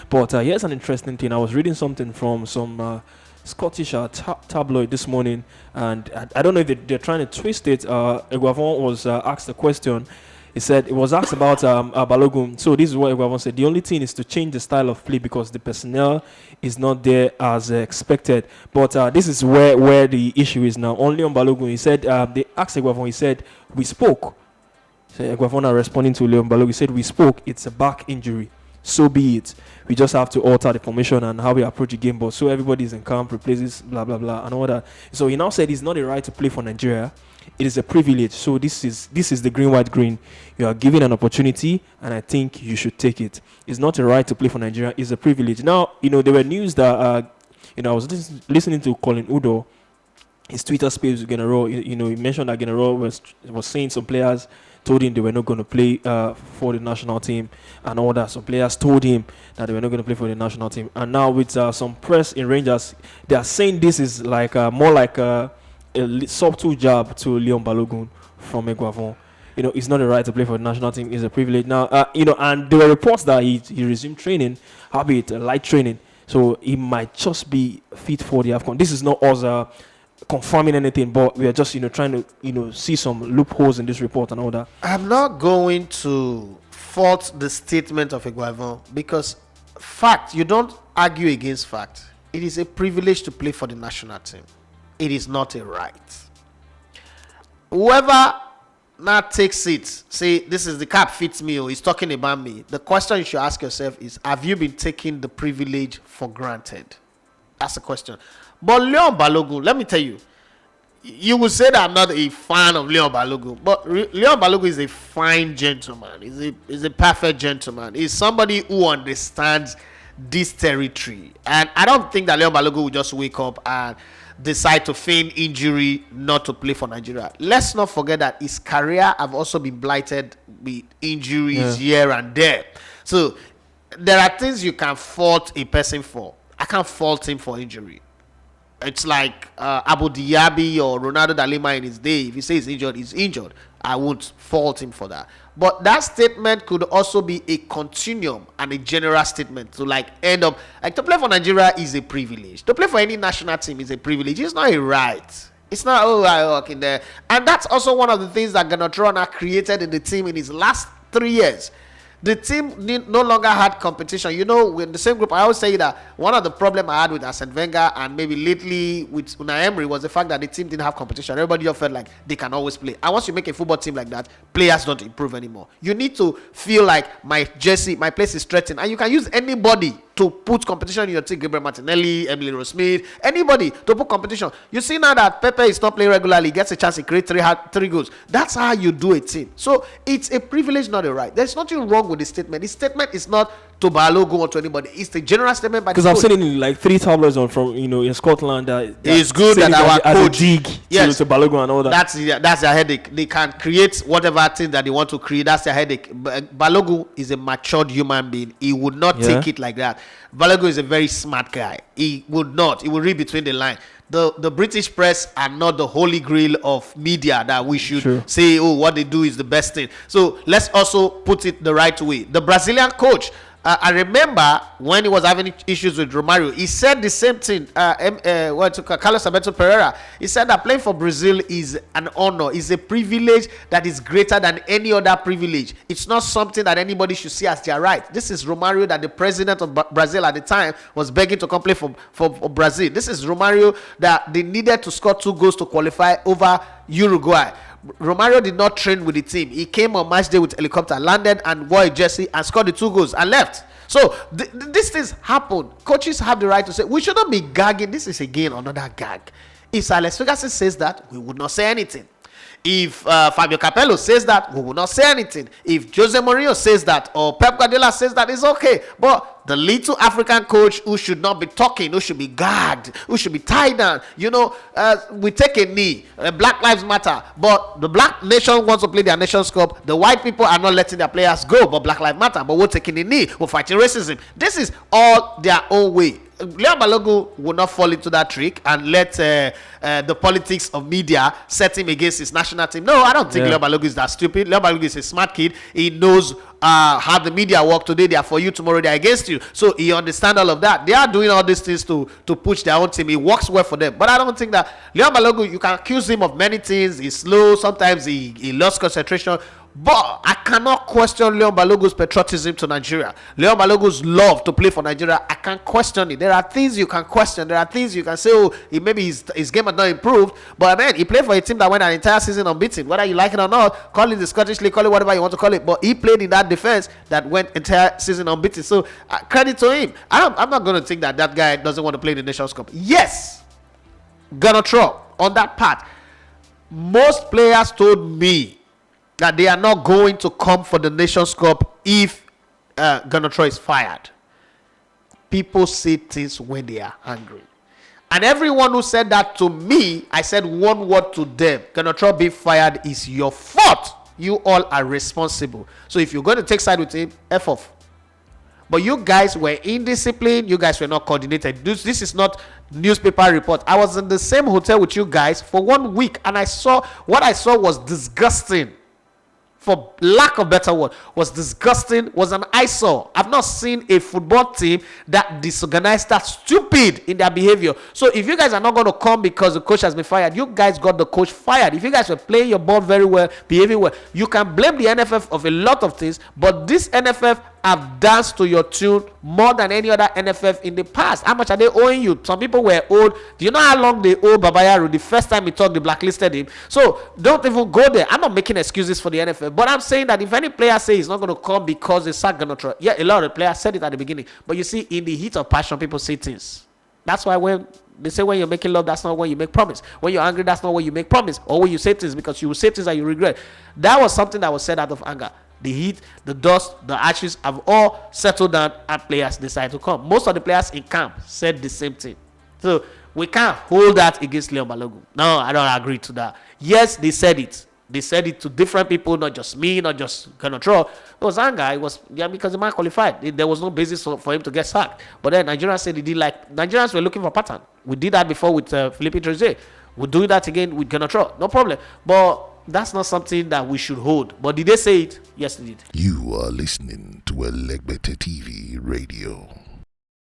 But here's an interesting thing. I was reading something from some Scottish tabloid this morning, and I don't know if they're trying to twist it. Eguavoen was asked a question. He said, it was asked about Balogun. So this is what Eguavoen said. The only thing is to change the style of play because the personnel is not there as expected. But this is where the issue is now. Only on Balogun. He said, they asked Eguavoen, he said, we spoke. So Eguavoen responding to Leon Balogun, he said, we spoke. It's a back injury. So be it. We just have to alter the formation and how we approach the game. But so everybody's in camp, replaces blah, blah, blah, and all that. So he now said it's not a right to play for Nigeria. It is a privilege. So this is the green, white, green. You are given an opportunity, and I think you should take it. It's not a right to play for Nigeria. It's a privilege. Now, there were news that, I was listening to Colin Udo, his Twitter space with General. He mentioned that General was saying some players told him they were not going to play for the national team and all that. Some players told him that they were not going to play for the national team. And now with some press in Rangers, they are saying this is like more like a subtle jab to Leon Balogun from Eguavoen. It's not a right to play for the national team. It's a privilege. Now, and there were reports that he resumed training, albeit light training. So he might just be fit for the AFCON. This is not us confirming anything, but we are just trying to see some loopholes in this report and all that. I'm not going to fault the statement of Eguavoen because fact, you don't argue against fact. It is a privilege to play for the national team. It is not a right. Whoever now takes it, say this is the cap fits me or he's talking about me. The question you should ask yourself is, have you been taking the privilege for granted? That's the question. But Leon Balogun, let me tell you, you will say that I'm not a fan of Leon Balogun, but Leon Balogun is a fine gentleman. He's a perfect gentleman. He's somebody who understands this territory. And I don't think that Leon Balogun will just wake up and decide to feign injury not to play for Nigeria. Let's not forget that his career have also been blighted with injuries here and there. So there are things you can fault a person for. I can't fault him for injury. It's like Abu Diaby or Ronaldo Dalima in his day. If he says he's injured. I won't fault him for that. But that statement could also be a continuum and a general statement to end up to play for Nigeria is a privilege. To play for any national team is a privilege. It's not a right. It's not okay there. And that's also one of the things that Ganatrona created in the team in his last 3 years. The team no longer had competition. In the same group, I always say that one of the problems I had with Arsene Wenger and maybe lately with Unai Emery was the fact that the team didn't have competition. Everybody just felt like they can always play. And once you make a football team like that, players don't improve anymore. You need to feel like my place is threatened. And you can use anybody to put competition in your team. Gabriel Martinelli, Emily Rosemead, anybody to put competition. You see now that Pepe is not playing regularly, gets a chance to create three goals. That's how you do a team. So it's a privilege, not a right. There's nothing wrong with the statement. The statement is not to Balogun or to anybody. It's the general statement by the coach. Because I've seen it in like 3 tabloids from in Scotland that it's good that our coach dig to Balogun and all that. That's their headache. They can create whatever thing that they want to create. That's their headache. Balogun is a matured human being. He would not take it like that. Balogun is a very smart guy. He would not. He will read between the lines. The British press are not the holy grail of media that we should say, what they do is the best thing. So let's also put it the right way. The Brazilian coach, I remember when he was having issues with Romario, he said the same thing. Carlos Alberto Pereira, he said that playing for Brazil is an honor, is a privilege that is greater than any other privilege. It's not something that anybody should see as their right. This is Romario that the president of Brazil at the time was begging to come play for Brazil. This is Romario that they needed to score 2 goals to qualify over Uruguay. Romario did not train with the team. He came on match day with helicopter, landed and wore a jersey and scored the 2 goals and left. So these things happen. Coaches have the right to say, we shouldn't be gagging. This is again another gag. If Sir Alex Ferguson says that, we would not say anything. If Fabio Capello says that, we will not say anything. If Jose Mourinho says that or Pep Guardiola says that, it's okay. But the little African coach who should not be talking, who should be gagged, who should be tied down, we take a knee. Black Lives Matter. But the black nation wants to play their Nations Cup. The white people are not letting their players go, but Black Lives Matter. But we're taking a knee. We're fighting racism. This is all their own way. Leon Balogun will not fall into that trick and let the politics of media set him against his national team. No, I don't think Leon Balogun is that stupid. Leon Balogun is a smart kid. He knows how the media work. Today they are for you, tomorrow they are against you. So he understands all of that. They are doing all these things to push their own team. It works well for them. But I don't think that Leon Balogun, you can accuse him of many things. He's slow. Sometimes he lost concentration. But I cannot question Leon Balogun's patriotism to Nigeria. Leon Balogun's love to play for Nigeria, I can't question it. There are things you can question. There are things you can say, oh, maybe his game has not improved. But man, he played for a team that went an entire season unbeaten. Whether you like it or not, call it the Scottish League, call it whatever you want to call it. But he played in that defense that went entire season unbeaten. So credit to him. I'm not going to think that guy doesn't want to play in the Nations Cup. Yes, gonna throw on that part. Most players told me that they are not going to come for the Nations Cup if Ganatroy is fired. People say things when they are angry. And everyone who said that to me, I said one word to them. Ganatroy being fired is your fault. You all are responsible. So if you're going to take side with him, F off. But you guys were indisciplined. You guys were not coordinated. This is not newspaper report. I was in the same hotel with you guys for 1 week. And what I saw was disgusting. For lack of better word, was disgusting, was an eyesore. I've not seen a football team that disorganized, that stupid in their behavior. So if you guys are not going to come because the coach has been fired, you guys got the coach fired. If you guys were playing your ball very well, behaving well, you can blame the NFF of a lot of things, but this NFF have danced to your tune more than any other NFF in the past. How much are they owing you? Some people were owed. Do you know how long they owe Babayaru? The first time he talked, they blacklisted him. So don't even go there. I'm not making excuses for the NFF, but I'm saying that if any player say he's not going to come because they sacked Ganatroy, yeah, a lot of the players said it at the beginning. But you see, in the heat of passion, people say things. That's why when they say when you're making love, that's not when you make promise. When you're angry, that's not when you make promise. Or when you say things, because you will say things that you regret. That was something that was said out of anger. The heat, the dust, the ashes have all settled down and players decide to come. Most of the players in camp said the same thing. So we can't hold that against Leon Balogun. No, I don't agree to that. Yes, they said it. They said it to different people, not just me, not just Ganatroy. It was anger. It was because the man qualified. There was no basis for him to get sacked. But then Nigerians said they did like Nigerians were looking for a pattern. We did that before with Philippe Trezeguet. We'll do that again with Ganatroy. No problem. But that's not something that we should hold. But did they say it? Yes, they did. You are listening to Elegbete TV Radio.